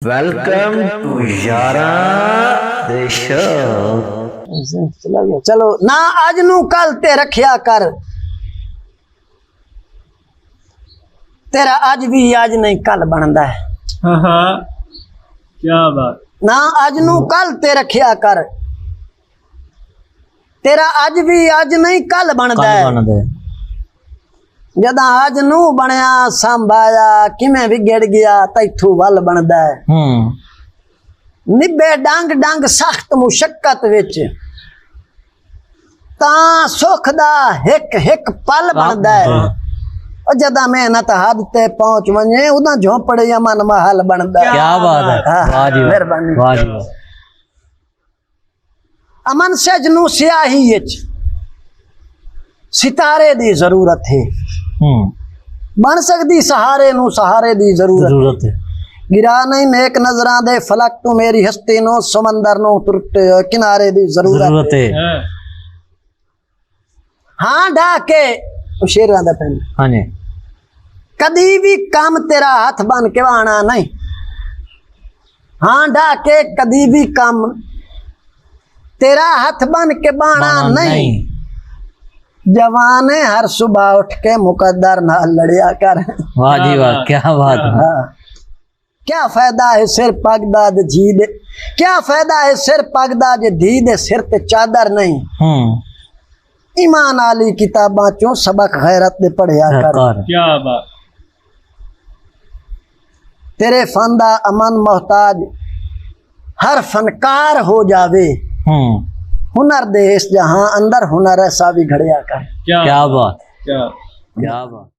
Welcome to यारा देशो। चलो ना अज नू कल ते रखिया कर, तेरा अज भी अज नहीं कल बनदा है। हाँ क्या बात। ना अज नू कल ते रखिया कर, तेरा अज भी अज नहीं कल बनदा है। जदा अज नू बनया संभाया किमें बिगड़ गया तैथू वल बनदा है। निबे डंग डंग सख्त मुशक्कत विच ता सुख दा हिक हिक पल बनदा है। और जदा मेहनत हद ते पहुंच वने उदा झोपड़े अमन महल बनदा है। क्या बात है, वाह जी मेहरबानी। वाह जी वाह। अमन सजनू स्याही विच सितारे दी जरूरत है। बन सकती सहारे नू सहारे दी जरूरत है। गिरा नहीं नेक नजरां दे फलक तू मेरी हस्ती नो समंदर नो टुट किनारे दी जरूरत है। हाँ ढाके शेरां दा पेन हाँ जी। कदी भी काम तेरा हाथ बन के आना नहीं। हाँ ढाके कदी भी काम तेरा हाथ बन के बाना नहीं। जवान है हर सुबह उठ के मुकद्दर ना लड़िया कर। वाह जी वाह, क्या बात है। हाँ। क्या फायदा है सिर पगदा जी दे, क्या फायदा है सिर पगदा जे धी दे सिर ते चादर नहीं। ईमान आली किताबां चों सबक गैरत दे पढ़िया कर। क्या बात। तेरे फंदा अमन मोहताज हर फनकार हो जावे। हुनर दे इस जहां अंदर हुनर ऐसा भी घड़िया कर। क्या बात, क्या क्या बात।